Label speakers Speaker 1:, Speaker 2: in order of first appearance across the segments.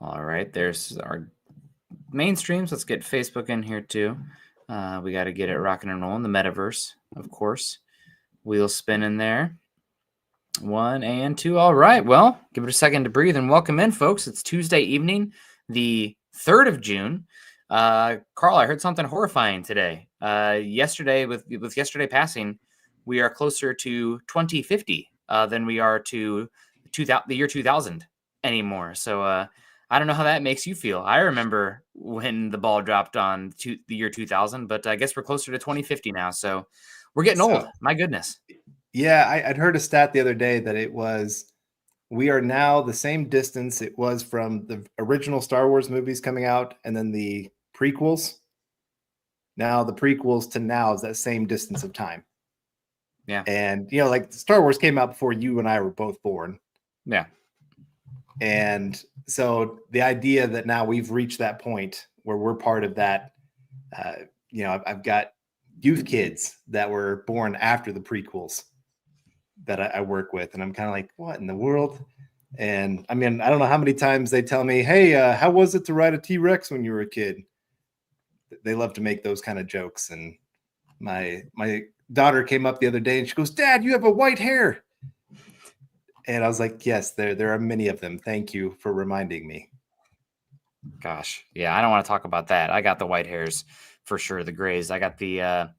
Speaker 1: All right, there's our main streams. Let's get Facebook in here too. We got to get it rocking and rolling. The metaverse, of course. Wheel spinning there. 1 and 2. All right. Well, give it a second to breathe and welcome in, folks. It's Tuesday evening, the 3rd of June. Carl, I heard something horrifying today. Yesterday, with yesterday passing, we are closer to 2050 than we are to the year 2000 anymore. So I don't know how that makes you feel. I remember when the ball dropped on the year 2000, but I guess we're closer to 2050 now. So we're getting old. My goodness.
Speaker 2: Yeah, I'd heard a stat the other day that we are now the same distance it was from the original Star Wars movies coming out and then the prequels. Now the prequels to now is that same distance of time.
Speaker 1: Yeah.
Speaker 2: And, like Star Wars came out before you and I were both born.
Speaker 1: Yeah.
Speaker 2: And so the idea that now we've reached that point where we're part of that, I've got youth kids that were born after the prequels that I work with. And I'm kind of like, what in the world? And I mean, I don't know how many times they tell me, hey, how was it to ride a T-Rex when you were a kid? They love to make those kind of jokes. And my daughter came up the other day and she goes, Dad, you have a white hair. And I was like, yes, there are many of them. Thank you for reminding me.
Speaker 1: Gosh. Yeah. I don't want to talk about that. I got the white hairs for sure. The grays. I got the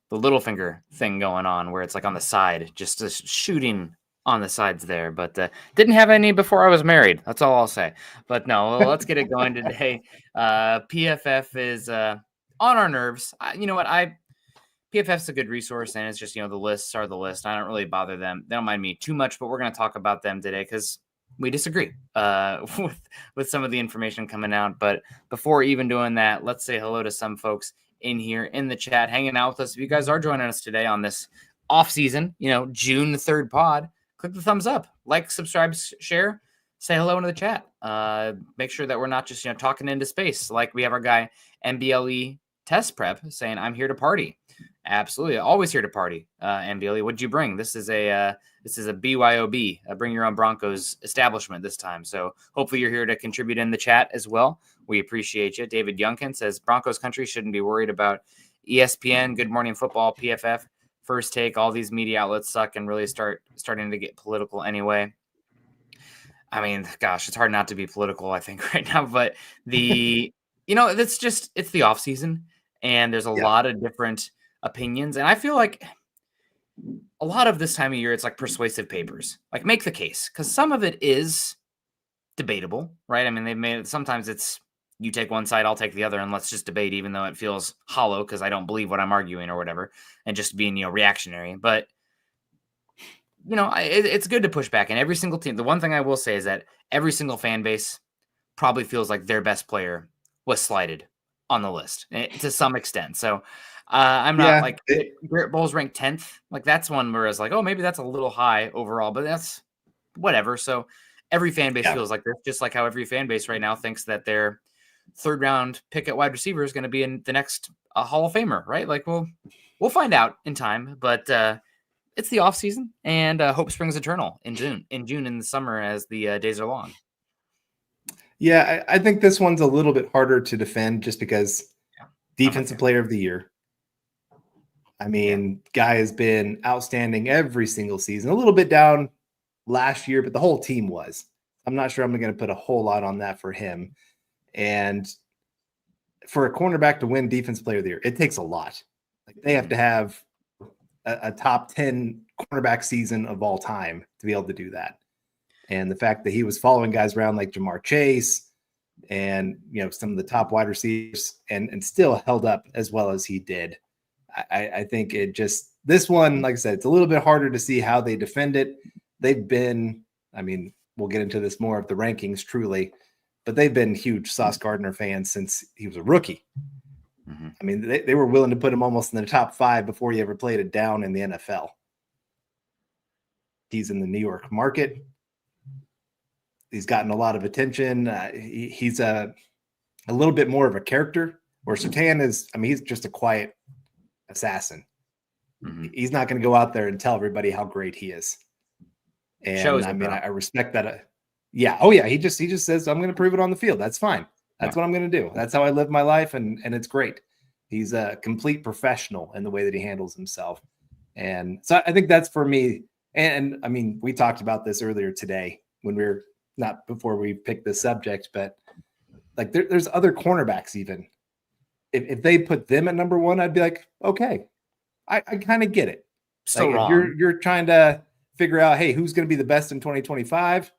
Speaker 1: little finger thing going on where it's like on the side, just shooting on the sides there, but didn't have any before I was married. That's all I'll say. But no, let's get it going today. PFF is on our nerves. You know what? PFF's a good resource, and it's just, the lists are the list. I don't really bother them. They don't mind me too much, but we're going to talk about them today because we disagree with some of the information coming out. But before even doing that, let's say hello to some folks in here in the chat, hanging out with us. If you guys are joining us today on this off season, June the 3rd pod, click the thumbs up, like, subscribe, share, say hello into the chat. Make sure that we're not just, talking into space. Like we have our guy MBLE Test Prep saying, I'm here to party. Absolutely. Always here to party. MBLE, what'd you bring? This is a BYOB, bring your own Broncos establishment this time. So hopefully you're here to contribute in the chat as well. We appreciate you. David Youngkin says Broncos country shouldn't be worried about ESPN, Good Morning Football, PFF, First Take. All these media outlets suck and really starting to get political anyway. I mean, gosh, it's hard not to be political, I think, right now. But it's the off season and there's a lot of different opinions. And I feel like a lot of this time of year, it's like persuasive papers, like make the case, because some of it is debatable, right? I mean, they've made it, sometimes it's you take one side, I'll take the other, and let's just debate, even though it feels hollow because I don't believe what I'm arguing or whatever, and just being, reactionary. But, it's good to push back. And every single team, the one thing I will say is that every single fan base probably feels like their best player was slighted on the list to some extent. So I'm not like Garrett Bowles ranked 10th. Like that's one where it's like, oh, maybe that's a little high overall, but that's whatever. So every fan base feels like this, just like how every fan base right now thinks that their 3rd round pick at wide receiver is going to be in the next Hall of Famer, right? Like, we'll find out in time, but it's the off season and hope springs eternal in June in the summer as the days are long.
Speaker 2: Yeah, I think this one's a little bit harder to defend just because defensive player of the year. I mean, guy has been outstanding every single season, a little bit down last year, but the whole team was. I'm not sure I'm going to put a whole lot on that for him. And for a cornerback to win defensive player of the year, it takes a lot. Like they have to have a top 10 cornerback season of all time to be able to do that. And the fact that he was following guys around like Jamar Chase and, some of the top wide receivers and still held up as well as he did. I think this one, like I said, it's a little bit harder to see how they defend it. They've been, we'll get into this more of the rankings truly, but they've been huge Sauce Gardner fans since he was a rookie. Mm-hmm. I mean, they were willing to put him almost in the top 5 before he ever played it down in the NFL. He's in the New York market. He's gotten a lot of attention. He's a little bit more of a character, where Surtain is, he's just a quiet assassin. Mm-hmm. He's not going to go out there and tell everybody how great he is. And I respect that. Yeah. Oh yeah. He just says, I'm going to prove it on the field. That's fine. That's
Speaker 1: Yeah.
Speaker 2: what I'm going to do. That's how I live my life. And it's great. He's a complete professional in the way that he handles himself. And so I think that's for me. And I mean, we talked about this earlier today when we were not before we picked this subject, but like there's other cornerbacks even. If they put them at number one, I'd be like, okay, I kind of get it.
Speaker 1: Still
Speaker 2: Like if
Speaker 1: wrong.
Speaker 2: you're trying to figure out, hey, who's going to be the best in 2025?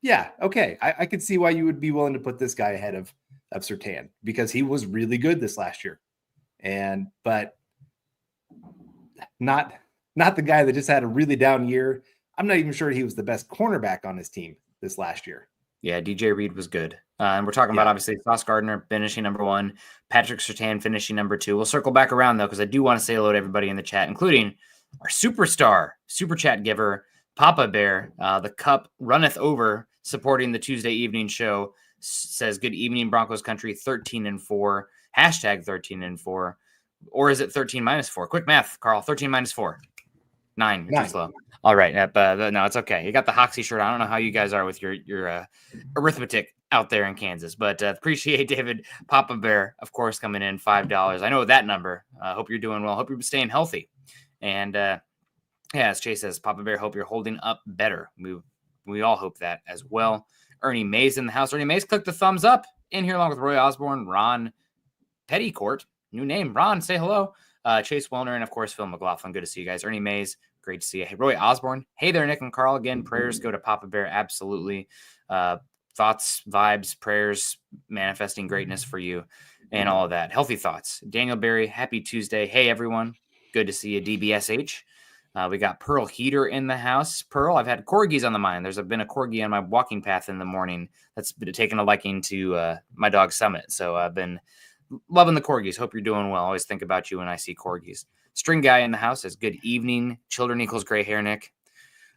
Speaker 2: Yeah, okay. I could see why you would be willing to put this guy ahead of Surtain because he was really good this last year. But not the guy that just had a really down year. I'm not even sure he was the best cornerback on his team this last year.
Speaker 1: Yeah, DJ Reed was good. And we're talking about, obviously, Sauce Gardner finishing number one, Patrick Surtain finishing number two. We'll circle back around, though, because I do want to say hello to everybody in the chat, including our superstar, super chat giver, Papa Bear. The cup runneth over, supporting the Tuesday evening show. Says, good evening, Broncos country, 13-4, hashtag 13-4. Or is it 13 minus 4? Quick math, Carl, 13 minus 4. 9. You're too slow. All right. No, it's okay. You got the Hoxie shirt. I don't know how you guys are with your arithmetic out there in Kansas, but appreciate David Papa Bear, of course, coming in $5. I know that number. Hope you're doing well. Hope you're staying healthy. And yeah, as Chase says, Papa Bear, hope you're holding up better. We all hope that as well. Ernie Mays in the house. Ernie Mays, click the thumbs up in here along with Roy Osborne, Ron Pettycourt, new name. Ron, say hello. Chase Wellner, and of course, Phil McLaughlin. Good to see you guys. Ernie Mays, great to see you. Hey, Roy Osborne. Hey there, Nick and Carl. Again, prayers go to Papa Bear. Absolutely. Thoughts, vibes, prayers, manifesting greatness for you and all of that. Healthy thoughts. Daniel Berry, happy Tuesday. Hey, everyone. Good to see you, DBSH. We got Pearl Heater in the house. Pearl, I've had corgis on the mind. There's been a corgi on my walking path in the morning that's been taking a liking to my dog Summit. So I've been loving the corgis. Hope you're doing well. Always think about you when I see corgis. String guy in the house says, good evening. Children equals gray hair, Nick.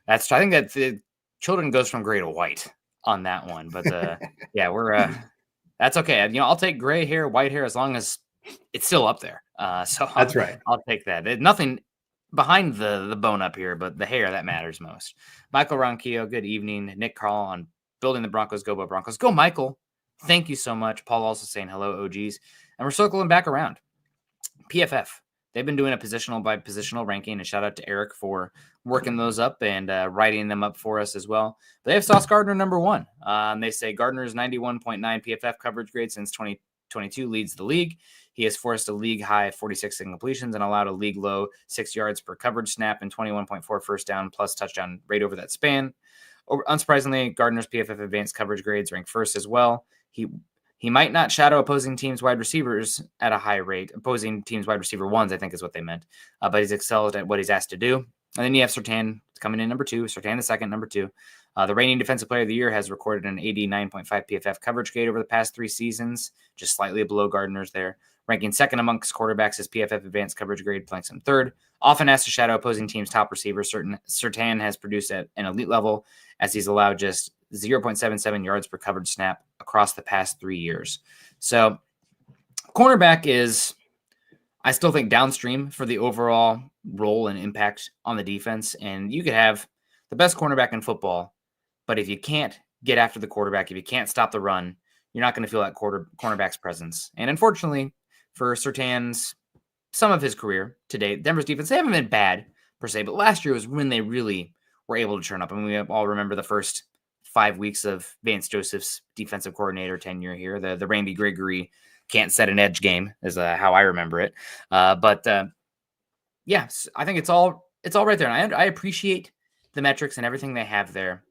Speaker 1: I think that the children goes from gray to white on that one. But yeah, we're that's okay. I'll take gray hair, white hair, as long as it's still up there. So
Speaker 2: That's right.
Speaker 1: I'll take that. There's nothing behind the bone up here, but the hair that matters most. Michael Ronquillo, good evening. Nick Carl on building the Broncos. Go Broncos. Go Michael. Thank you so much. Paul also saying hello, OGs. And we're circling back around. PFF. They've been doing a positional by positional ranking, and shout out to Eric for working those up and writing them up for us as well. They have Sauce Gardner number one. They say Gardner's 91.9 PFF coverage grade since 2022 leads the league. He has forced a league high 46 incompletions and allowed a league low 6 yards per coverage snap and 21.4 first down plus touchdown rate over that span. Unsurprisingly, Gardner's PFF advanced coverage grades rank first as well. He might not shadow opposing teams' wide receivers at a high rate. Opposing teams' wide receiver ones, I think, is what they meant. But he's excelled at what he's asked to do. And then you have Surtain coming in number two. Surtain the second, number two. The reigning defensive player of the year has recorded an 89.5 PFF coverage grade over the past 3 seasons, just slightly below Gardner's there. Ranking second amongst quarterbacks, his PFF advanced coverage grade planks him third. Often asked to shadow opposing teams' top receivers, Surtain has produced at an elite level as he's allowed just 0.77 yards per coverage snap across the past 3 years. So cornerback is, I still think, downstream for the overall role and impact on the defense. And you could have the best cornerback in football, but if you can't get after the quarterback, if you can't stop the run, you're not going to feel that cornerback's presence. And unfortunately for Surtain's, some of his career to date, Denver's defense, they haven't been bad per se, but last year was when they really were able to turn up. And we all remember the first 5 weeks of Vance Joseph's defensive coordinator tenure here. The Randy Gregory can't set an edge game is how I remember it. But yes, I think it's all right there. And I appreciate the metrics and everything they have there.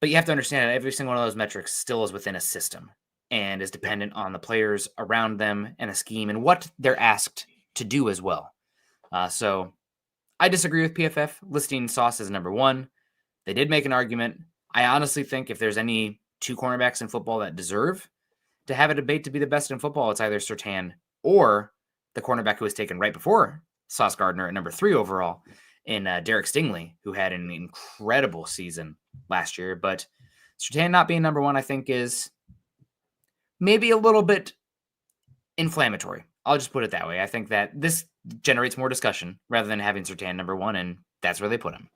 Speaker 1: But you have to understand that every single one of those metrics still is within a system and is dependent on the players around them and a scheme and what they're asked to do as well. So I disagree with PFF listing Sauce as number one. They did make an argument. I honestly think if there's any 2 cornerbacks in football that deserve to have a debate to be the best in football, it's either Surtain or the cornerback who was taken right before Sauce Gardner at number 3 overall in Derek Stingley, who had an incredible season last year. But Surtain not being number 1, I think, is maybe a little bit inflammatory. I'll just put it that way. I think that this generates more discussion rather than having Surtain number 1, and that's where they put him.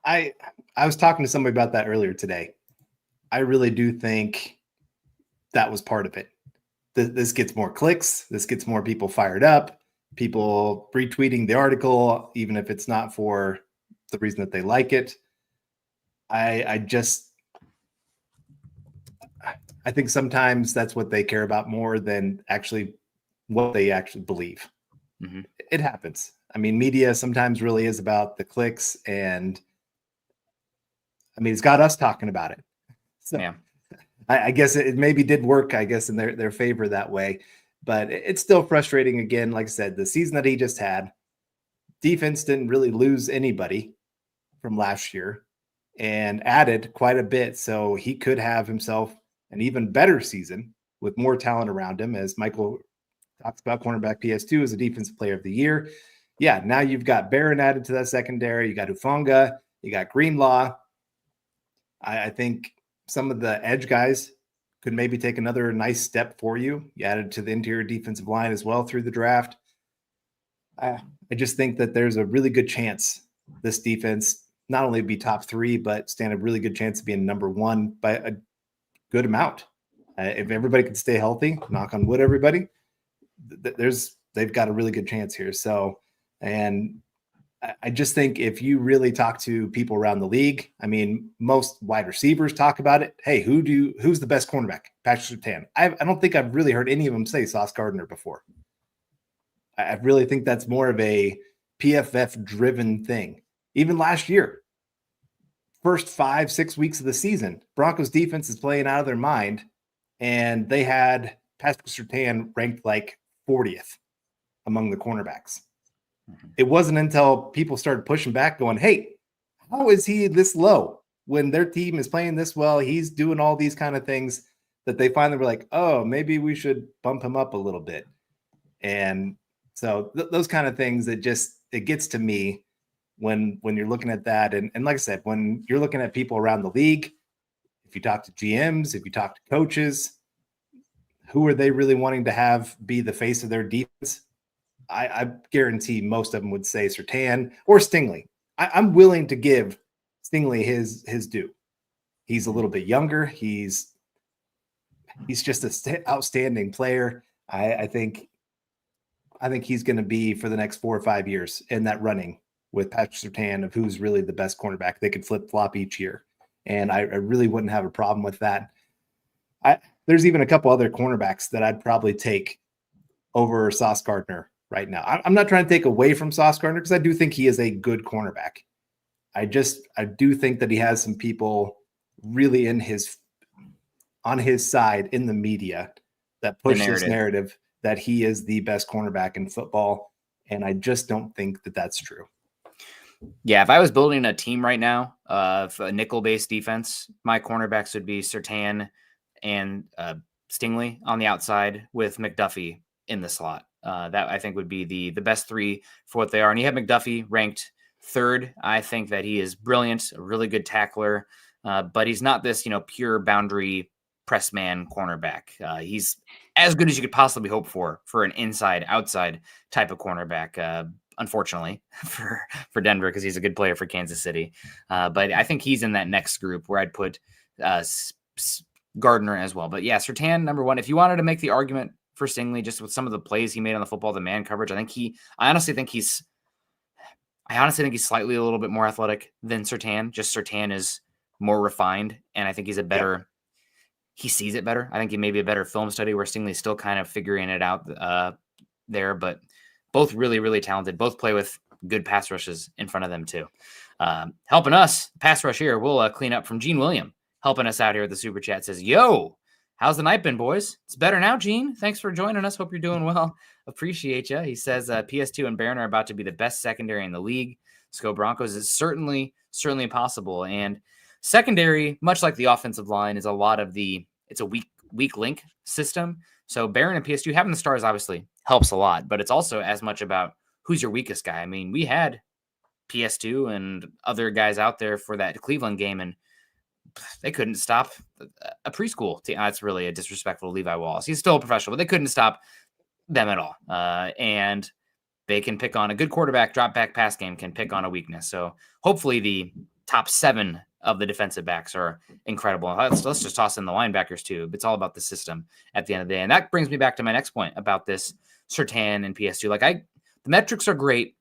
Speaker 2: I was talking to somebody about that earlier today. I really do think that was part of it. This gets more clicks. This gets more people fired up. People retweeting the article, even if it's not for the reason that they like it. I think sometimes that's what they care about more than actually what they actually believe. Mm-hmm. It happens. I mean, media sometimes really is about the clicks, and I mean, it's got us talking about it. So yeah. I guess it maybe did work, I guess, in their favor that way. But it's still frustrating. Again, like I said, the season that he just had, defense didn't really lose anybody from last year and added quite a bit. So he could have himself an even better season with more talent around him. As Michael talks about, cornerback PS2 as a defensive player of the year. Yeah, now you've got Barron added to that secondary. You got Hufanga. You got Greenlaw. I think some of the edge guys could maybe take another nice step for you. You added to the interior defensive line as well through the draft. I just think that there's a really good chance this defense not only be top 3, but stand a really good chance of being number 1 by a good amount. If everybody can stay healthy, knock on wood, everybody, they've got a really good chance here. So, and I just think if you really talk to people around the league, I mean, most wide receivers talk about it. Hey, who's the best cornerback? Patrick Surtain. I don't think I've really heard any of them say Sauce Gardner before. I really think that's more of a PFF driven thing. Even last year, first 5-6 weeks of the season, Broncos defense is playing out of their mind, and they had Patrick Surtain ranked like 40th among the cornerbacks. It wasn't until people started pushing back going, hey, how is he this low when their team is playing this well? He's doing all these kind of things that they finally were like, oh, maybe we should bump him up a little bit. And so those kind of things, it gets to me when you're looking at that. And like I said, when you're looking at people around the league, if you talk to GMs, if you talk to coaches, who are they really wanting to have be the face of their defense? I guarantee most of them would say Surtain or Stingley. I'm willing to give Stingley his due. He's a little bit younger. He's just an outstanding player. I think he's going to be for the next 4 or 5 years in that running with Patrick Surtain of who's really the best cornerback. They could flip flop each year, and I really wouldn't have a problem with that. There's even a couple other cornerbacks that I'd probably take over Sauce Gardner right now. I'm not trying to take away from Sauce Gardner because I do think he is a good cornerback. I do think that he has some people really on his side in the media that push this narrative that he is the best cornerback in football. And I just don't think that that's true.
Speaker 1: Yeah, if I was building a team right now for a nickel-based defense, my cornerbacks would be Surtain and Stingley on the outside with McDuffie in the slot. That I think would be the best 3 for what they are. And you have McDuffie ranked 3rd. I think that he is brilliant, a really good tackler, but he's not this, pure boundary press man cornerback. He's as good as you could possibly hope for an inside-outside type of cornerback. Unfortunately for Denver, because he's a good player for Kansas City. But I think he's in that next group where I'd put Gardner as well. But yeah, Surtain, number 1. If you wanted to make the argument for Stingley, just with some of the plays he made on the football, the man coverage, I honestly think he's slightly a little bit more athletic than Surtain. Just Surtain is more refined, and I think he's he sees it better. I think he may be a better film study, where Stingley's still kind of figuring it out there, but both really, really talented. Both play with good pass rushes in front of them too. Helping us, pass rush here, we'll clean up from Gene William, helping us out here with the super chat. Says, yo, how's the night been, boys? It's better now, Gene. Thanks for joining us. Hope you're doing well. Appreciate you. He says PS2 and Barron are about to be the best secondary in the league. Let's Broncos is certainly possible. And secondary, much like the offensive line, is it's a weak link system. So Barron and PS2 having the stars obviously helps a lot, but it's also as much about who's your weakest guy. I mean, we had PS2 and other guys out there for that Cleveland game, and they couldn't stop a preschool team. That's really a disrespectful to Levi Wallace. He's still a professional, but they couldn't stop them at all. And they can pick on a good quarterback, drop back pass game can pick on a weakness. So hopefully the top 7 of the defensive backs are incredible. Let's just toss in the linebackers too. It's all about the system at the end of the day. And that brings me back to my next point about this Surtain and PS2. Like the metrics are great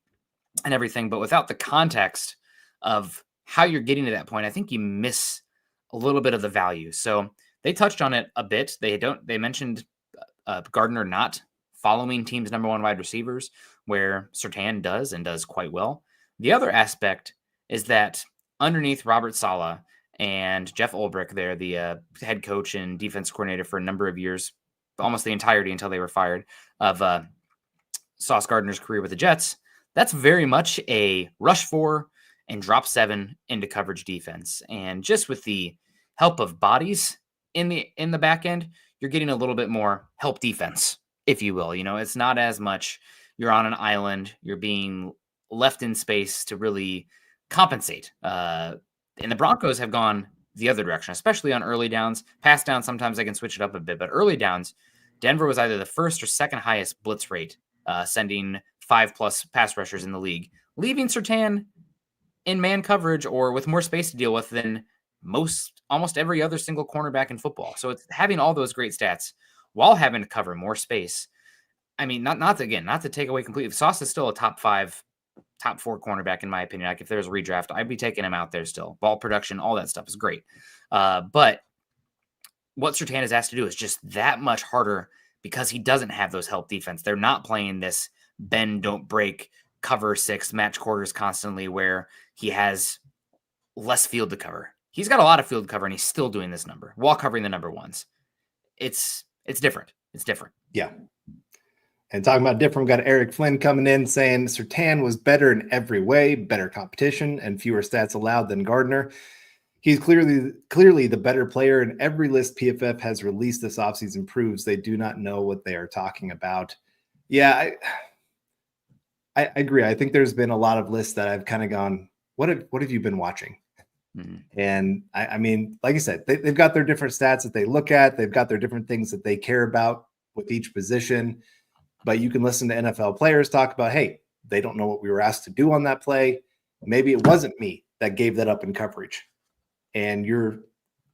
Speaker 1: and everything, but without the context of how you're getting to that point, I think you miss a little bit of the value. So they touched on it a bit. They mentioned Gardner not following teams' number 1 wide receivers, where Surtain does and does quite well. The other aspect is that underneath Robert Saleh and Jeff Ulbrich, they're the head coach and defense coordinator for a number of years, almost the entirety until they were fired, of Sauce Gardner's career with the Jets. That's very much a rush 4 and drop 7 into coverage defense. And just with the help of bodies in the back end, you're getting a little bit more help defense, if you will. It's not as much you're on an island, you're being left in space to really compensate. And the Broncos have gone the other direction, especially on early downs. Pass downs, sometimes they can switch it up a bit, but early downs, Denver was either the first or second highest blitz rate, sending 5+ pass rushers in the league, leaving Surtain in man coverage or with more space to deal with than almost every other single cornerback in football. So it's having all those great stats while having to cover more space. I mean, not to take away completely. Sauce is still a top 5, top 4 cornerback in my opinion. Like if there's a redraft, I'd be taking him out there still. Ball production, all that stuff is great. But what Surtain is asked to do is just that much harder because he doesn't have those help defense. They're not playing this bend, don't break, cover 6, match quarters constantly where he has less field to cover. He's got a lot of field cover and he's still doing this number while covering the number 1s. It's different. It's different.
Speaker 2: Yeah. And talking about different, we've got Eric Flynn coming in saying Surtain was better in every way, better competition, and fewer stats allowed than Gardner. He's clearly the better player, and every list PFF has released this offseason proves they do not know what they are talking about. Yeah, I agree. I think there's been a lot of lists that I've kind of gone, what have you been watching? Mm-hmm. And I mean, like I said, they've got their different stats that they look at. They've got their different things that they care about with each position. But you can listen to NFL players talk about, hey, they don't know what we were asked to do on that play. Maybe it wasn't me that gave that up in coverage. And you're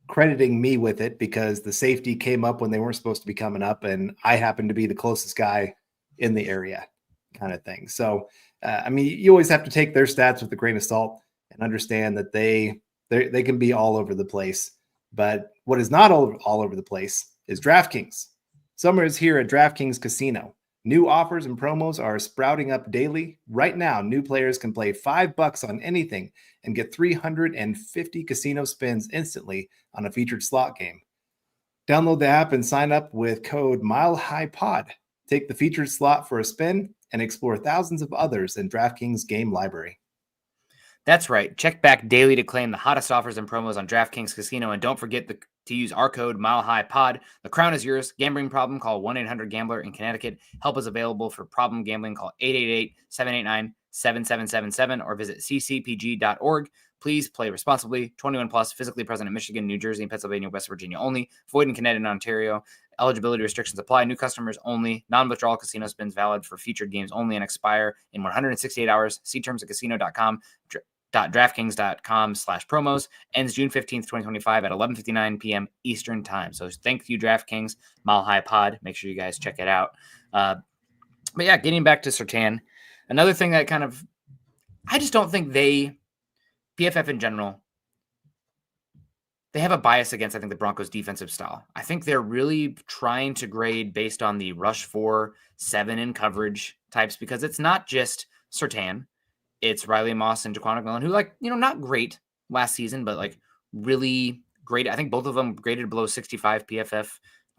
Speaker 2: crediting me with it because the safety came up when they weren't supposed to be coming up, and I happened to be the closest guy in the area kind of thing. So, I mean, you always have to take their stats with a grain of salt and understand that they can be all over the place. But what is not all over the place is DraftKings. Summer is here at DraftKings Casino. New offers and promos are sprouting up daily. Right now, new players can play $5 on anything and get 350 casino spins instantly on a featured slot game. Download the app and sign up with code MileHighPod. Take the featured slot for a spin and explore thousands of others in DraftKings game library.
Speaker 1: That's right. Check back daily to claim the hottest offers and promos on DraftKings Casino. And don't forget to use our code MileHighPod. The crown is yours. Gambling problem? Call 1-800-GAMBLER in Connecticut. Help is available for problem gambling. Call 888-789-7777 or visit ccpg.org. Please play responsibly. 21 plus, physically present in Michigan, New Jersey, and Pennsylvania, West Virginia only. Void in Connecticut and Ontario. Eligibility restrictions apply. New customers only. Non-withdrawal casino spins valid for featured games only and expire in 168 hours. See terms at casino.com. DraftKings.com/promos ends June 15th, 2025 at 11:59 p.m. Eastern time. So thank you, DraftKings, Mile High Pod. Make sure you guys check it out. But yeah, getting back to Surtain, another thing that I just don't think PFF in general, they have a bias against, I think, the Broncos defensive style. I think they're really trying to grade based on the rush 4, 7 in coverage types, because it's not just Surtain. It's Riley Moss and Jaquan McMillan, who, not great last season, but really great. I think both of them graded below 65 PFF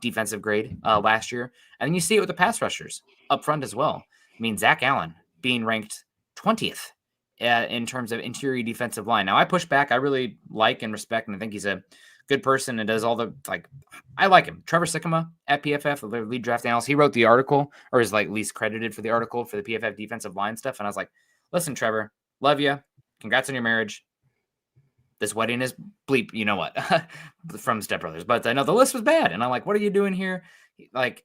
Speaker 1: defensive grade last year. And then you see it with the pass rushers up front as well. I mean, Zach Allen being ranked 20th in terms of interior defensive line. Now, I push back. I really like and respect, and I think he's a good person and does all the, I like him. Trevor Sikkema at PFF, the lead draft analyst, he wrote the article, or is least credited for the article for the PFF defensive line stuff. And I was like, listen, Trevor, love you. Congrats on your marriage. This wedding is bleep, you know what, from Step Brothers. But I know the list was bad. And I'm like, what are you doing here?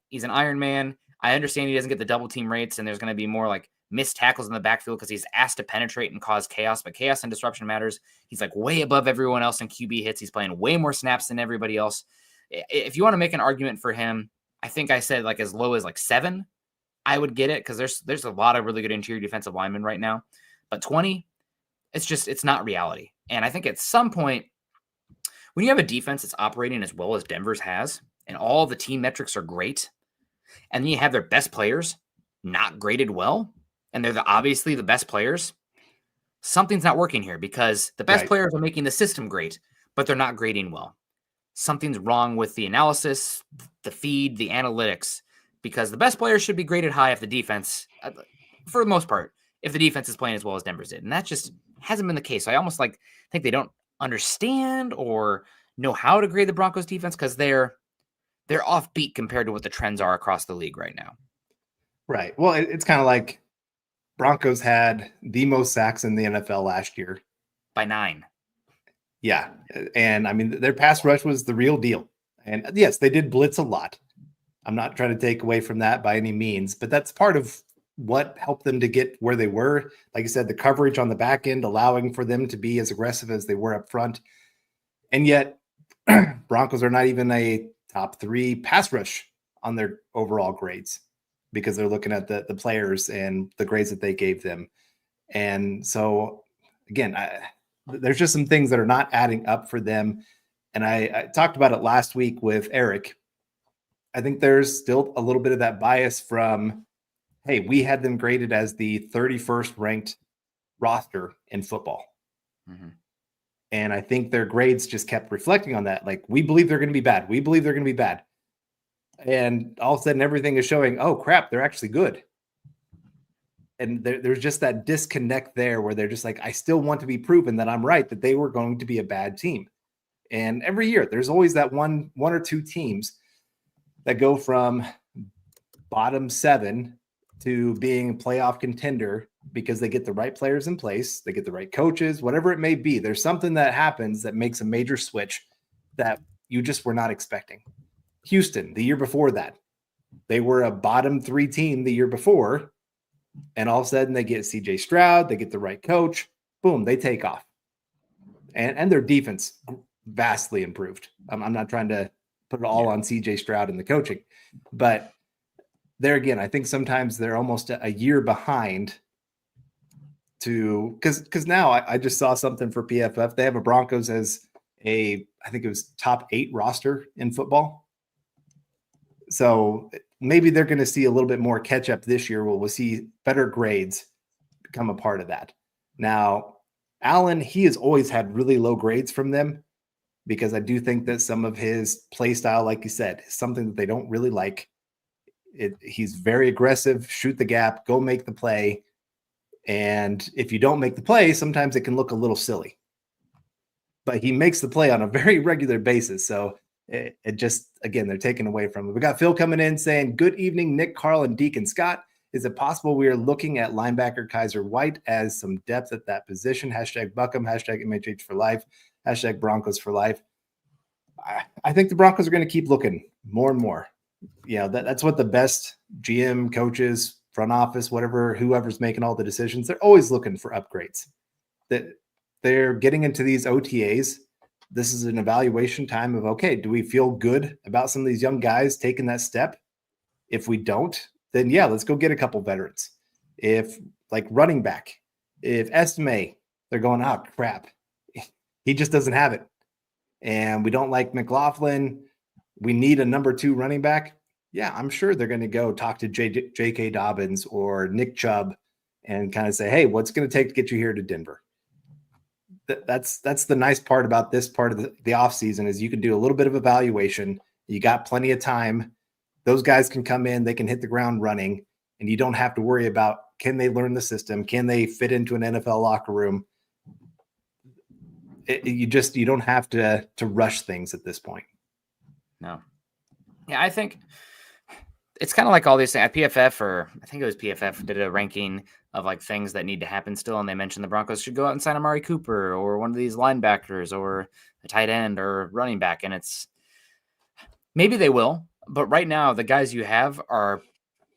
Speaker 1: He's an Iron Man. I understand he doesn't get the double team rates, and there's going to be more missed tackles in the backfield because he's asked to penetrate and cause chaos, but chaos and disruption matters. He's like way above everyone else in QB hits. He's playing way more snaps than everybody else. If you want to make an argument for him, I think I said like as low as like 7, I would get it because there's a lot of really good interior defensive linemen right now. But 20, it's not reality. And I think at some point, when you have a defense that's operating as well as Denver's has, and all the team metrics are great, and then you have their best players not graded well, and they're obviously the best players, something's not working here because the best players are making the system great, but they're not grading well. Something's wrong with the analysis, the feed, the analytics, because the best players should be graded high if the defense, for the most part, if the defense is playing as well as Denver's did. And that just hasn't been the case. So I almost think they don't understand or know how to grade the Broncos defense because they're offbeat compared to what the trends are across the league right now.
Speaker 2: Right. Well, it's kind of like Broncos had the most sacks in the NFL last year.
Speaker 1: By 9.
Speaker 2: Yeah. And I mean, their pass rush was the real deal. And yes, they did blitz a lot. I'm not trying to take away from that by any means, but that's part of what helped them to get where they were. Like I said, the coverage on the back end, allowing for them to be as aggressive as they were up front. And yet Broncos are not even a top 3 pass rush on their overall grades because they're looking at the players and the grades that they gave them. And so again, there's just some things that are not adding up for them. And I talked about it last week with Eric. I think there's still a little bit of that bias from, hey, we had them graded as the 31st ranked roster in football. Mm-hmm. And I think their grades just kept reflecting on that. Like, we believe they're going to be bad. We believe they're going to be bad. And all of a sudden, everything is showing, oh, crap, they're actually good. And there's just that disconnect there where they're just like, I still want to be proven that I'm right, that they were going to be a bad team. And every year, there's always that one or two teams that go from bottom 7 to being a playoff contender because they get the right players in place, they get the right coaches, whatever it may be. There's something that happens that makes a major switch that you just were not expecting. Houston, the year before that, they were a bottom 3 team the year before, and all of a sudden they get CJ Stroud, they get the right coach, boom, they take off. And their defense vastly improved. I'm not trying to put it all on CJ Stroud and the coaching, but there again, I think sometimes they're almost a year behind because now I just saw something for PFF. They have a Broncos as I think it was top 8 roster in football. So maybe they're going to see a little bit more catch up this year. We'll see better grades become a part of that. Now, Allen, he has always had really low grades from them because I do think that some of his play style, like you said, is something that they don't really like. He's very aggressive, shoot the gap, go make the play. And if you don't make the play, sometimes it can look a little silly. But he makes the play on a very regular basis. So it just, again, they're taken away from him. We got Phil coming in saying, good evening, Nick, Carl, and Deacon Scott. Is it possible we are looking at linebacker Kaiser White as some depth at that position? Hashtag Buckham, hashtag MHH for life, hashtag Broncos for life. I think the Broncos are going to keep looking more and more. Yeah, that's what the best GM, coaches, front office, whoever's making all the decisions, they're always looking for upgrades. That they're getting into these OTAs. This is an evaluation time of, okay, do we feel good about some of these young guys taking that step? If we don't, then yeah, let's go get a couple veterans. If like running back, if Estime, they're going, oh crap, he just doesn't have it. And we don't like McLaughlin. We need a number 2 running back. Yeah, I'm sure they're going to go talk to J.K. Dobbins or Nick Chubb and kind of say, hey, what's going to take to get you here to Denver? That's the nice part about this part of the offseason is you can do a little bit of evaluation. You got plenty of time. Those guys can come in, they can hit the ground running, and you don't have to worry about, can they learn the system? Can they fit into an NFL locker room? You don't have to rush things at this point.
Speaker 1: No. Yeah, I think it's kind of like all these things at PFF, or I think it was PFF did a ranking of like things that need to happen still. And they mentioned the Broncos should go out and sign Amari Cooper or one of these linebackers or a tight end or running back. And it's maybe they will, but right now the guys you have are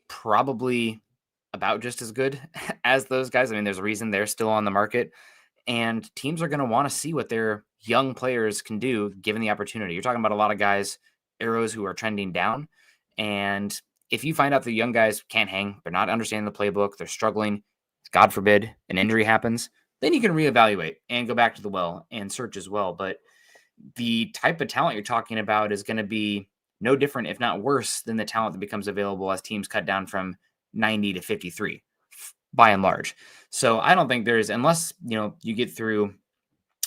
Speaker 1: probably about just as good as those guys. I mean, there's a reason they're still on the market, and teams are going to want to see what their young players can do given the opportunity. You're talking about a lot of guys, arrows who are trending down. And if you find out the young guys can't hang, they're not understanding the playbook, they're struggling, God forbid an injury happens, then you can reevaluate and go back to the well and search as well. But the type of talent you're talking about is going to be no different, if not worse, than the talent that becomes available as teams cut down from 90 to 53 by and large. So I don't think there's, unless, you get through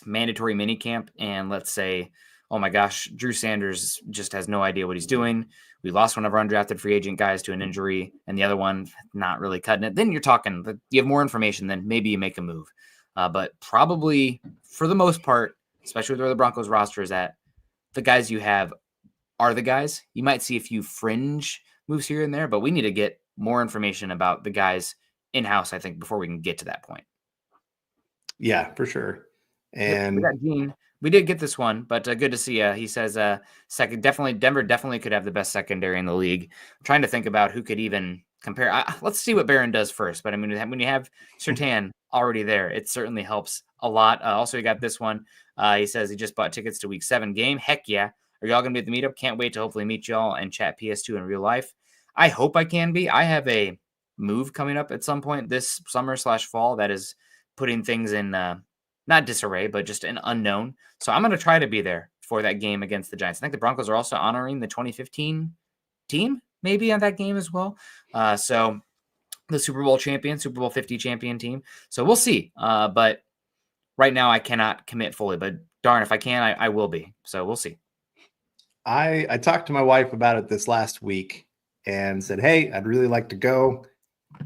Speaker 1: mandatory minicamp and let's say, oh my gosh, Drew Sanders just has no idea what he's doing. We lost one of our undrafted free agent guys to an injury and the other one not really cutting it. Then you're talking, you have more information, then maybe you make a move. But probably for the most part, especially with where the Broncos roster is at, the guys you have are the guys. You might see a few fringe moves here and there, but we need to get more information about the guys in-house, I think, before we can get to that point.
Speaker 2: Yeah, for sure. And
Speaker 1: we got Gene. We did get this one, but good to see you. He says Denver definitely could have the best secondary in the league. I'm trying to think about who could even compare. Let's see what Barron does first. But I mean, when you have Surtain already there, it certainly helps a lot. Also, you got this one. He says he just bought tickets to Week 7 game. Heck yeah. Are y'all going to be at the meetup? Can't wait to hopefully meet y'all and chat PS2 in real life. I hope I can be. I have a move coming up at some point this summer/fall that is putting things in not disarray, but just an unknown. So I'm going to try to be there for that game against the Giants. I think the Broncos are also honoring the 2015 team maybe on that game as well. So the Super Bowl 50 champion team. So we'll see. But right now I cannot commit fully, but darn, if I can, I will be. So we'll see.
Speaker 2: I talked to my wife about it this last week and said, hey, I'd really like to go.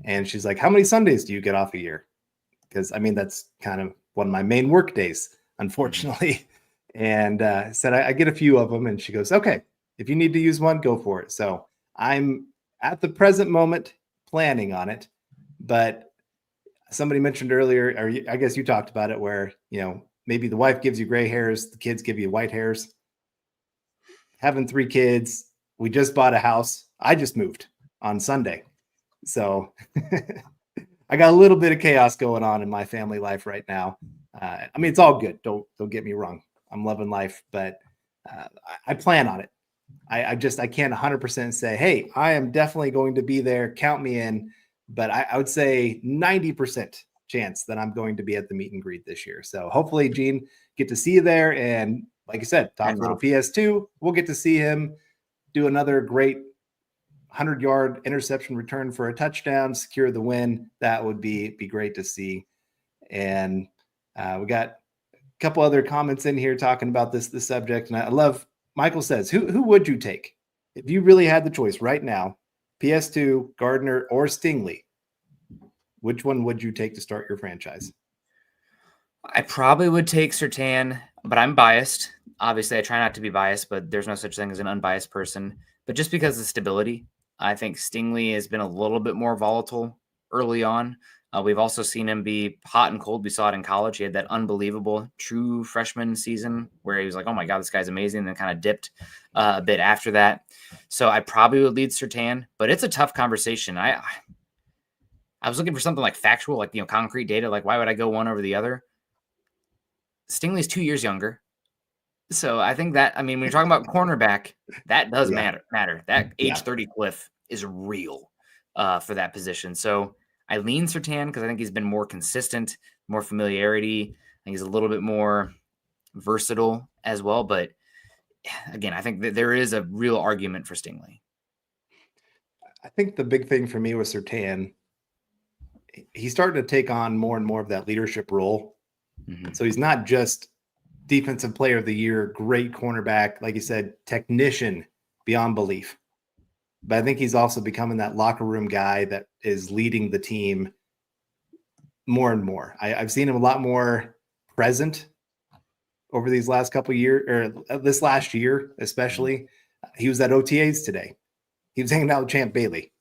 Speaker 2: And she's like, how many Sundays do you get off a year? Because, I mean, that's kind of one of my main work days, unfortunately. And said, I get a few of them. And she goes, okay, if you need to use one, go for it. So I'm at the present moment planning on it. But somebody mentioned earlier, or I guess you talked about it, where, maybe the wife gives you gray hairs, the kids give you white hairs. Having 3 kids, we just bought a house. I just moved on Sunday. So I got a little bit of chaos going on in my family life right now. I mean, it's all good. Don't get me wrong. I'm loving life, but I plan on it. I can't 100% say, hey, I am definitely going to be there. Count me in. But I would say 90% chance that I'm going to be at the meet and greet this year. So hopefully, Gene, get to see you there. And like I said, talk a little PS2. We'll get to see him do another great 100-yard interception return for a touchdown, secure the win. That would be great to see. And we got a couple other comments in here talking about this subject. And I love, Michael says, who would you take if you really had the choice right now, PS2, Gardner, or Stingley? Which one would you take to start your franchise?
Speaker 1: I probably would take Surtain, but I'm biased. Obviously, I try not to be biased, but there's no such thing as an unbiased person. But just because of stability, I think Stingley has been a little bit more volatile early on. We've also seen him be hot and cold. We saw it in college. He had that unbelievable true freshman season where he was like, oh my God, this guy's amazing. And then kind of dipped a bit after that. So I probably would lead Surtain, but it's a tough conversation. I was looking for something like factual, like, concrete data. Like, why would I go one over the other? Stingley's 2 years younger. So I think that, when you're talking about cornerback, that does matter. That age 30 cliff is real for that position. So I lean Surtain because I think he's been more consistent, more familiarity. I think he's a little bit more versatile as well. But again, I think that there is a real argument for Stingley.
Speaker 2: I think the big thing for me with Surtain, he's starting to take on more and more of that leadership role. Mm-hmm. So he's not just defensive player of the year, great cornerback, like you said, technician beyond belief. But I think he's also becoming that locker room guy that is leading the team more and more. I've seen him a lot more present over these last couple of years, or this last year, especially. He was at OTAs today. He was hanging out with Champ Bailey.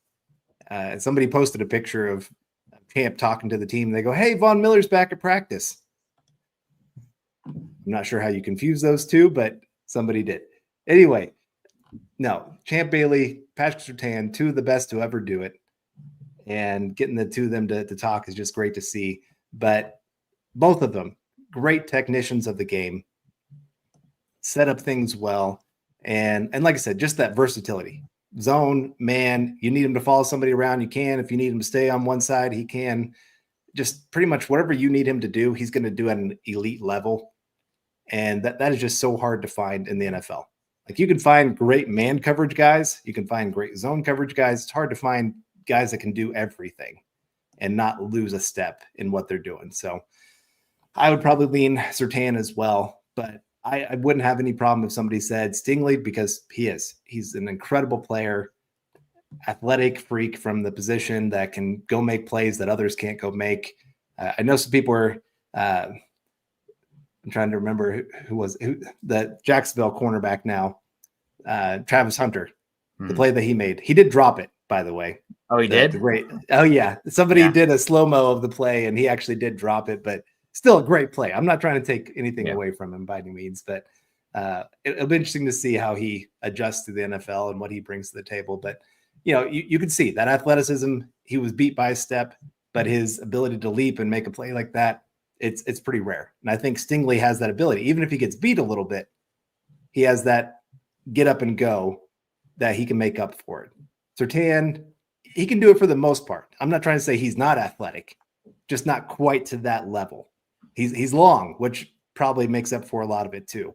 Speaker 2: Somebody posted a picture of Champ talking to the team. They go, hey, Von Miller's back at practice. I'm not sure how you confuse those two, but somebody did. Anyway, no, Champ Bailey, Patrick Surtain, two of the best to ever do it. and getting the two of them to talk is just great to see. But both of them, great technicians of the game, set up things well. And like I said, just that versatility. Zone, man, you need him to follow somebody around, you can. If you need him to stay on one side, he can. Just pretty much whatever you need him to do, he's going to do at an elite level. And that is just so hard to find in the NFL. Like, you can find great man coverage guys, you can find great zone coverage guys. It's hard to find guys that can do everything and not lose a step in what they're doing. So I would probably lean Surtain as well, but I wouldn't have any problem if somebody said Stingley, because he's an incredible player, athletic freak from the position that can go make plays that others can't go make. I know some people are, I'm trying to remember who the Jacksonville cornerback now, Travis Hunter, the play that he made. He did drop it, by the way.
Speaker 1: Oh, he did?
Speaker 2: Oh, yeah. Somebody did a slow-mo of the play, and he actually did drop it, but still a great play. I'm not trying to take anything away from him by any means, but it'll be interesting to see how he adjusts to the NFL and what he brings to the table. But, you can see that athleticism, he was beat by a step, but his ability to leap and make a play like that, it's pretty rare. And I think Stingley has that ability. Even if he gets beat a little bit, he has that get up and go that he can make up for it. Surtain, he can do it for the most part. I'm not trying to say he's not athletic, just not quite to that level. He's long, which probably makes up for a lot of it too.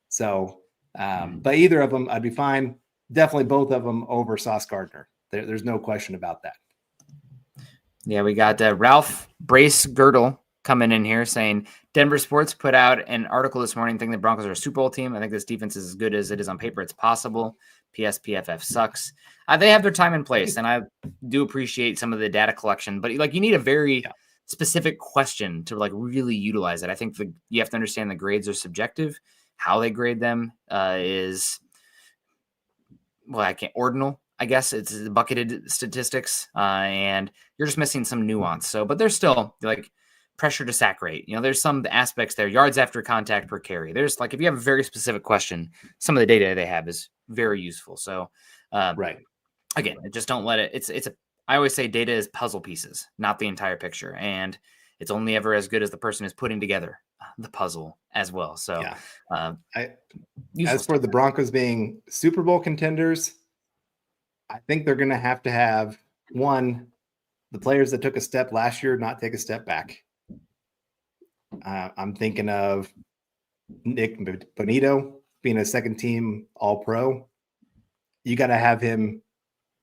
Speaker 2: So, but either of them, I'd be fine. Definitely both of them over Sauce Gardner. There's no question about that.
Speaker 1: Yeah, we got Ralph Brace Girdle coming in here saying Denver Sports put out an article this morning thinking the Broncos are a Super Bowl team. I think this defense is as good as it is on paper. It's possible. PS PFF sucks. They have their time in place, and I do appreciate some of the data collection, but you need a very specific question to really utilize it. I think you have to understand the grades are subjective. How they grade them is, ordinal. I guess it's bucketed statistics, and you're just missing some nuance. So, but there's still pressure to sack rate. There's some aspects there. Yards after contact per carry. There's if you have a very specific question, some of the data they have is very useful. So,
Speaker 2: right.
Speaker 1: Again, just don't let it. I always say data is puzzle pieces, not the entire picture, and it's only ever as good as the person is putting together the puzzle as well. So,
Speaker 2: as for the Broncos being Super Bowl contenders, I think they're going to have one, the players that took a step last year not take a step back. I'm thinking of Nick Bonito being a second team All-Pro. You got to have him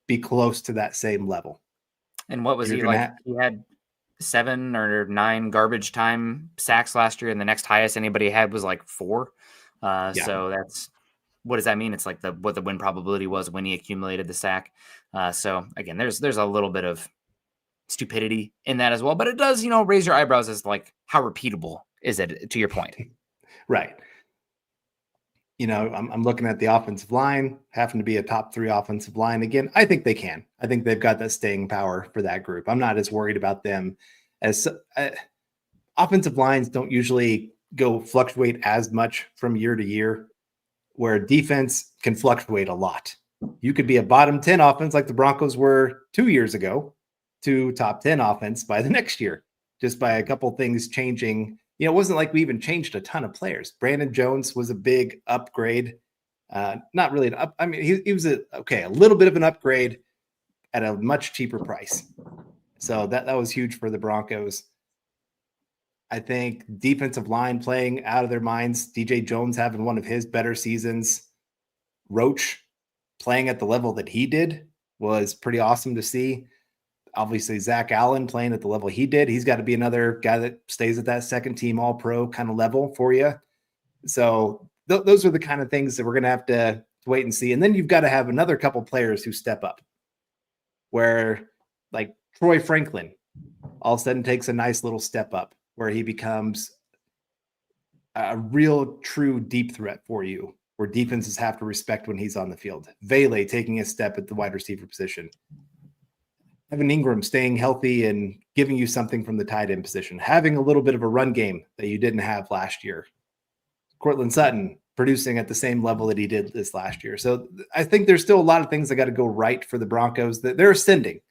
Speaker 2: be close to that same level. And what was he like?
Speaker 1: He had 7 or 9 garbage time sacks last year, and the next highest anybody had was 4. So that's, what does that mean? It's what the win probability was when he accumulated the sack. So again, there's a little bit of stupidity in that as well, but it does, raise your eyebrows as how repeatable is it, to your point?
Speaker 2: Right. I'm looking at the offensive line, having to be a top 3 offensive line again. I think they can. I think they've got that staying power for that group. I'm not as worried about them as offensive lines don't usually fluctuate as much from year to year, where defense can fluctuate a lot. You could be a bottom 10 offense like the Broncos were 2 years ago to top 10 offense by the next year, just by a couple things changing. It wasn't like we even changed a ton of players. Brandon Jones was a big upgrade. Not really an up. I mean, he was a little bit of an upgrade at a much cheaper price. So that was huge for the Broncos. I think defensive line playing out of their minds. DJ Jones having one of his better seasons. Roach playing at the level that he did was pretty awesome to see. Obviously, Zach Allen playing at the level he did. He's got to be another guy that stays at that second team All-Pro kind of level for you. So those are the kind of things that we're going to have to wait and see. And then you've got to have another couple players who step up, where Troy Franklin all of a sudden takes a nice little step up, where he becomes a real true deep threat for you, where defenses have to respect when he's on the field. Vele taking a step at the wide receiver position. Evan Ingram staying healthy and giving you something from the tight end position. Having a little bit of a run game that you didn't have last year. Cortland Sutton producing at the same level that he did this last year. So I think there's still a lot of things that got to go right for the Broncos. That they're ascending.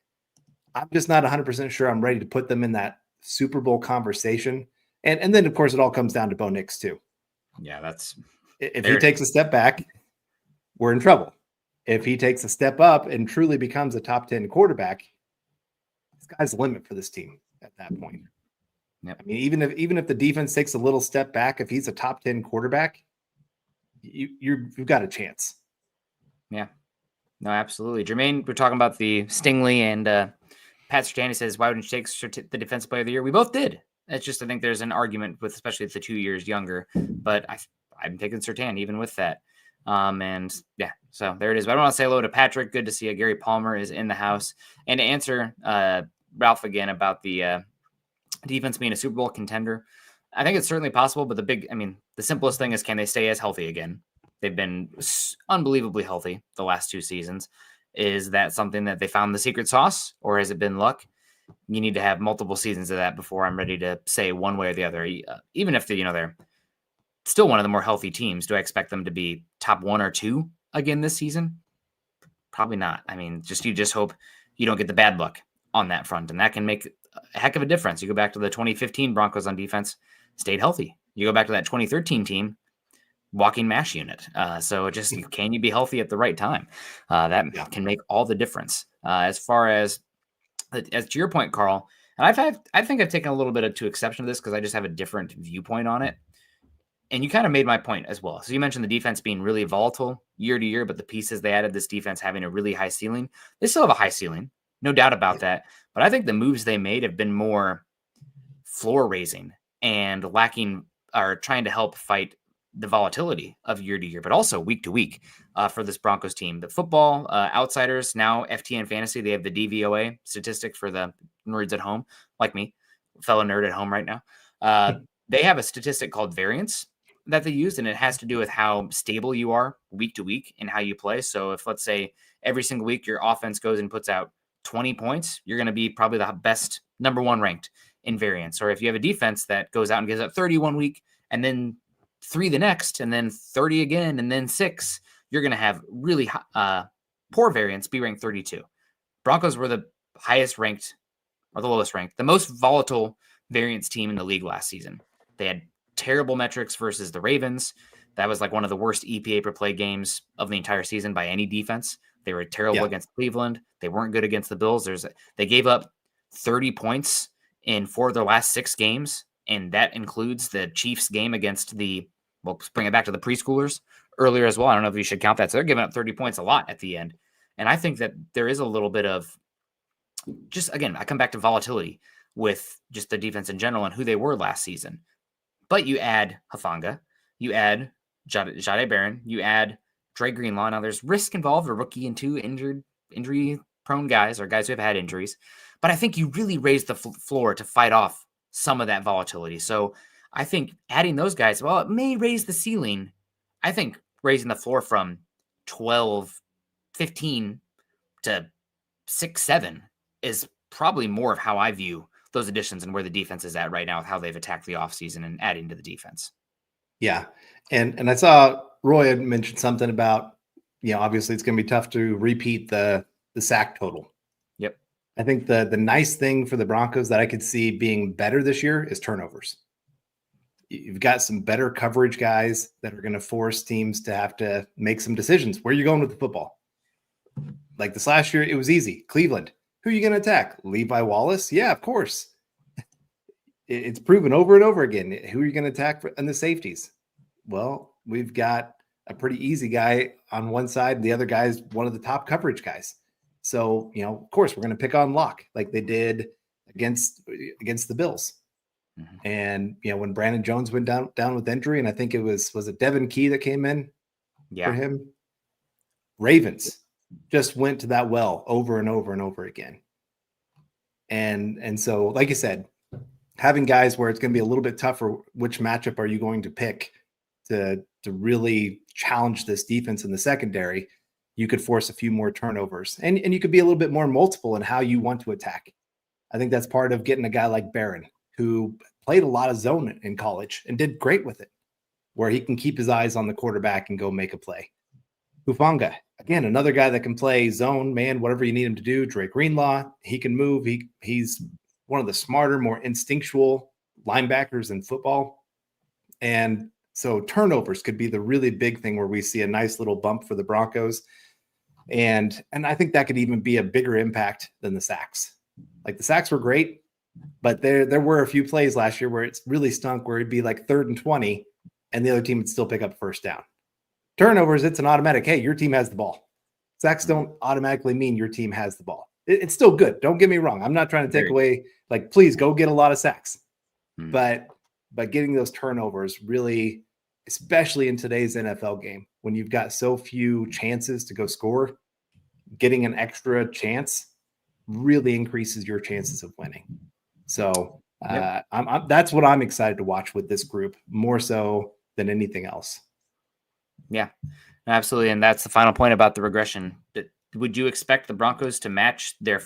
Speaker 2: I'm just not 100% sure I'm ready to put them in that Super Bowl conversation. And then, of course, it all comes down to Bo Nix, too.
Speaker 1: Yeah, that's
Speaker 2: if he takes a step back, we're in trouble. If he takes a step up and truly becomes a top 10 quarterback, this guy's the limit for this team at that point.
Speaker 1: Yep.
Speaker 2: I mean, even if the defense takes a little step back, if he's a top 10 quarterback, you've got a chance.
Speaker 1: Yeah. No, absolutely. Jermaine, we're talking about the Stingley and Pat Surtain says, why wouldn't you take the defensive player of the year? We both did. It's just, I think there's an argument with, especially if the 2 years younger, but I'm taking Surtain even with that. And yeah, so there it is. But I want to say hello to Patrick. Good to see you. Gary Palmer is in the house. And to answer Ralph again about the defense being a Super Bowl contender, I think it's certainly possible, but the simplest thing is, can they stay as healthy again? They've been unbelievably healthy the last 2 seasons. Is that something that they found the secret sauce, or has it been luck? You need to have multiple seasons of that before I'm ready to say one way or the other. Even if they're still one of the more healthy teams, do I expect them to be top 1 or 2 again this season? Probably not. I mean, you just hope you don't get the bad luck on that front, and that can make a heck of a difference. You go back to the 2015 Broncos on defense, stayed healthy. You go back to that 2013 team, walking mash unit. So can you be healthy at the right time? That can make all the difference. As far as to your point, Carl, and I think I've taken a little bit to exception to this because I just have a different viewpoint on it. And you kind of made my point as well. So you mentioned the defense being really volatile year to year, but the pieces they added, this defense having a really high ceiling. They still have a high ceiling, no doubt about that. But I think the moves they made have been more floor raising and lacking, or trying to help fight the volatility of year to year, but also week to week for this Broncos team. The Football Outsiders, now FTN Fantasy, they have the DVOA statistic for the nerds at home, like me, fellow nerd at home right now. They have a statistic called variance that they use, and it has to do with how stable you are week to week and how you play. So if, let's say, every single week your offense goes and puts out 20 points, you're going to be probably the best number 1 ranked in variance. Or if you have a defense that goes out and gives up 30 one week and then 3 the next, and then 30 again, and then 6, you're going to have really poor variance, be ranked 32. Broncos were the highest ranked, or the lowest ranked, the most volatile variance team in the league last season. They had terrible metrics versus the Ravens. That was like one of the worst EPA per play games of the entire season by any defense. They were terrible against Cleveland. They weren't good against the Bills. They gave up 30 points in 4 of their last 6 games, and that includes the Chiefs game against we'll bring it back to the preschoolers earlier as well. I don't know if you should count that. So they're giving up 30 points a lot at the end. And I think that there is a little bit of again, I come back to volatility with just the defense in general and who they were last season. But you add Hufanga, you add Jahdae Barron, you add Dre Greenlaw. Now there's risk involved, a rookie and 2 injury-prone guys, or guys who have had injuries. But I think you really raise the floor to fight off some of that volatility. So I think adding those guys, while it may raise the ceiling, I think raising the floor from 12, 15 to 6, 7 is probably more of how I view those additions and where the defense is at right now with how they've attacked the offseason and adding to the defense.
Speaker 2: Yeah. And I saw Roy had mentioned something about, obviously it's going to be tough to repeat the sack total.
Speaker 1: Yep.
Speaker 2: I think the nice thing for the Broncos that I could see being better this year is turnovers. You've got some better coverage guys that are going to force teams to have to make some decisions. Where are you going with the football? Like this last year, it was easy. Cleveland, who are you going to attack? Levi Wallace? Yeah, of course. It's proven over and over again. Who are you going to attack in the safeties? Well, we've got a pretty easy guy on one side. The other guy is one of the top coverage guys. So, of course, we're going to pick on Locke like they did against the Bills. Mm-hmm. And, when Brandon Jones went down with injury, and I think it was it Devin Key that came in for him? Ravens just went to that well over and over and over again. And so, like you said, having guys where it's going to be a little bit tougher, which matchup are you going to pick to really challenge this defense in the secondary, you could force a few more turnovers. And you could be a little bit more multiple in how you want to attack. I think that's part of getting a guy like Barron, who played a lot of zone in college and did great with it, where he can keep his eyes on the quarterback and go make a play. Hufanga, again, another guy that can play zone, man, whatever you need him to do. Drake Greenlaw, he can move. He's one of the smarter, more instinctual linebackers in football. And so turnovers could be the really big thing where we see a nice little bump for the Broncos. And I think that could even be a bigger impact than the sacks. Like the sacks were great, but there were a few plays last year where it's really stunk, where it'd be like 3rd and 20 and the other team would still pick up first down. Turnovers, it's an automatic, hey, your team has the ball. Sacks don't automatically mean your team has the ball. It's still good. Don't get me wrong. I'm not trying to take away, like, please go get a lot of sacks. But getting those turnovers really, especially in today's NFL game, when you've got so few chances to go score, getting an extra chance really increases your chances of winning. So that's what I'm excited to watch with this group, more so than anything else.
Speaker 1: Yeah, absolutely. And that's the final point about the regression. Would you expect the Broncos to match their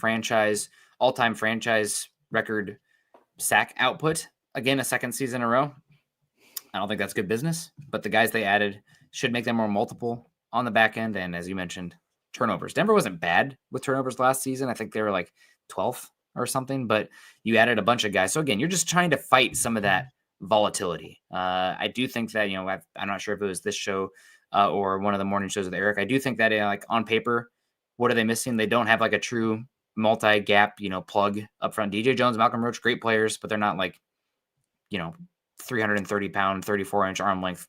Speaker 1: all-time franchise record sack output again, a second season in a row? I don't think that's good business, but the guys they added should make them more multiple on the back end. And as you mentioned, turnovers. Denver wasn't bad with turnovers last season. I think they were like 12th or something, but you added a bunch of guys. So again, you're just trying to fight some of that volatility. I do think that, I'm not sure if it was this show or one of the morning shows with Eric. I do think that like on paper, what are they missing? They don't have like a true multi-gap, plug up front. DJ Jones, Malcolm Roach, great players, but they're not like, 330-pound, 34-inch arm length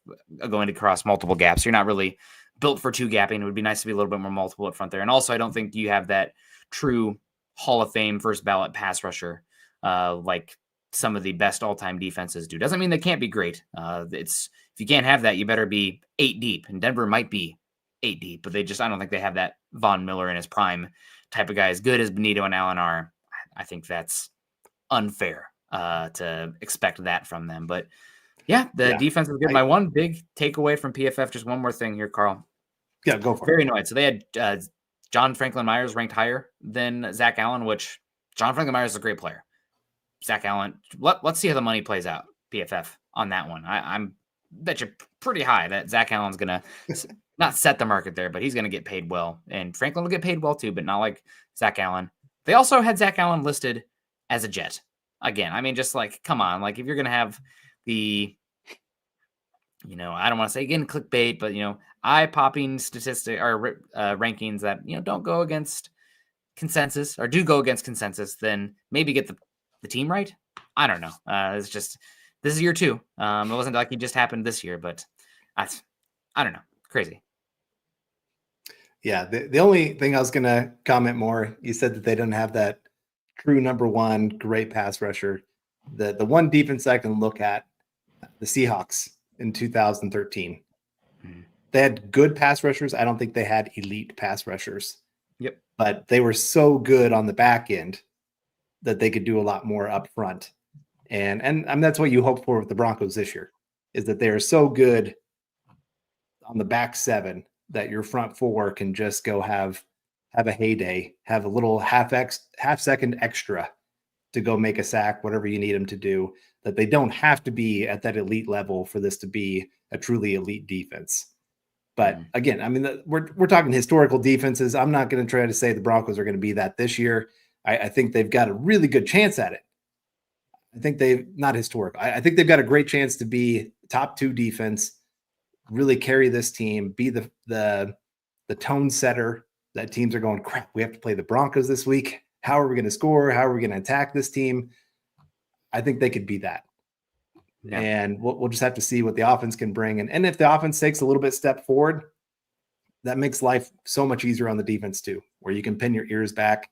Speaker 1: going to cross multiple gaps. You're not really built for two gapping. It would be nice to be a little bit more multiple up front there. And also, I don't think you have that true Hall of Fame first ballot pass rusher like some of the best all-time defenses do. Doesn't mean they can't be great. If you can't have that, you better be 8 deep. And Denver might be 8 deep, but I don't think they have that Von Miller in his prime type of guy as good as Benito and Allen are. I think that's unfair to expect that from them. But yeah, the defense is good. My one big takeaway from PFF, just one more thing here, Carl.
Speaker 2: Yeah, go for
Speaker 1: it. Very annoyed. So they had John Franklin Myers ranked higher than Zach Allen, which John Franklin Myers is a great player. Zach Allen, let's see how the money plays out, PFF, on that one. I'm bet you pretty high that Zach Allen's going to not set the market there, but he's going to get paid well. And Franklin will get paid well too, but not like Zach Allen. They also had Zach Allen listed as a Jet. Again, just like, come on. Like, if you're going to have the, I don't want to say, again, clickbait, but, eye-popping statistic or rankings that, don't go against consensus or do go against consensus, then maybe get the team right. I don't know. It's just, this is year 2. It wasn't like it just happened this year, but I don't know. Crazy.
Speaker 2: Yeah. The only thing I was going to comment more, you said that they didn't have that true number one great pass rusher. The one defense I can look at, the Seahawks in 2013. Mm-hmm. They had good pass rushers. I don't think they had elite pass rushers.
Speaker 1: Yep.
Speaker 2: But they were so good on the back end that they could do a lot more up front. And that's what you hope for with the Broncos this year, is that they are so good on the back 7 that your front 4 can just go have a heyday, have a little half second extra to go make a sack, whatever you need them to do, that they don't have to be at that elite level for this to be a truly elite defense. But again, we're talking historical defenses. I'm not going to try to say the Broncos are going to be that this year. I think they've got a really good chance at it. I think not historic. I think they've got a great chance to be top 2 defense, really carry this team, be the tone setter that teams are going, crap, we have to play the Broncos this week. How are we going to score? How are we going to attack this team? I think they could be that. Yeah. And we'll just have to see what the offense can bring. And if the offense takes a little bit step forward, that makes life so much easier on the defense too, where you can pin your ears back.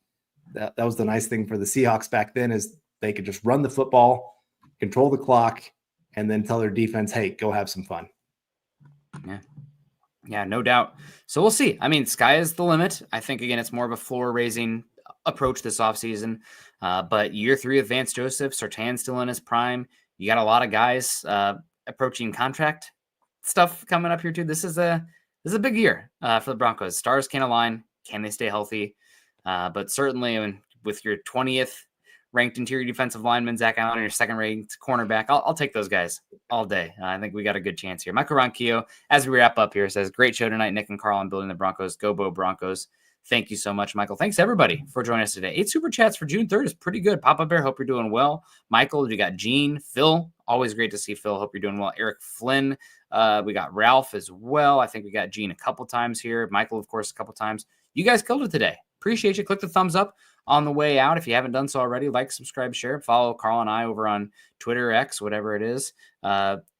Speaker 2: That was the nice thing for the Seahawks back then, is they could just run the football, control the clock, and then tell their defense, hey, go have some fun.
Speaker 1: Yeah, no doubt. So we'll see. Sky is the limit. I think, again, it's more of a floor-raising approach this offseason. But year 3 of Vance Joseph, Surtain still in his prime. You got a lot of guys approaching contract stuff coming up here too. This is a big year for the Broncos. Stars can't align. Can they stay healthy? But certainly, with your 20th ranked interior defensive lineman, Zach Allen, your second ranked cornerback. I'll take those guys all day. I think we got a good chance here. Michael Ronquillo, as we wrap up here, says, great show tonight, Nick and Carl, on building the Broncos. Go Bo Broncos. Thank you so much, Michael. Thanks, everybody, for joining us today. 8 super chats for June 3rd is pretty good. Papa Bear, hope you're doing well. Michael, you got Gene, Phil. Always great to see Phil. Hope you're doing well. Eric Flynn. We got Ralph as well. I think we got Gene a couple times here. Michael, of course, a couple times. You guys killed it today. Appreciate you. Click the thumbs up on the way out. If you haven't done so already, like, subscribe, share, follow Carl and I over on Twitter, X, whatever it is.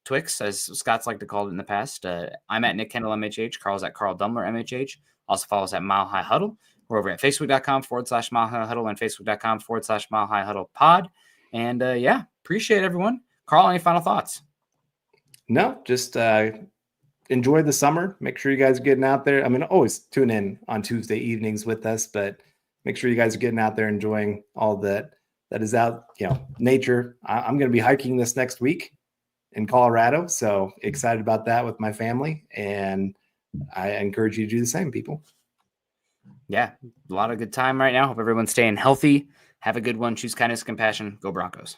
Speaker 1: Twix, as Scott's like to call it in the past. I'm at Nick Kendell MHH. Carl's at Carl Dumler MHH. Also follow us at Mile High Huddle. We're over at facebook.com/Mile High Huddle and facebook.com/Mile High Huddle pod. And yeah, appreciate everyone. Carl, any final thoughts?
Speaker 2: No, just enjoy the summer. Make sure you guys are getting out there. I mean, always tune in on Tuesday evenings with us, but make sure you guys are getting out there enjoying all that is out, nature. I'm going to be hiking this next week in Colorado, so excited about that with my family, and I encourage you to do the same, people.
Speaker 1: Yeah, a lot of good time right now. Hope everyone's staying healthy. Have a good one. Choose kindness, compassion. Go Broncos.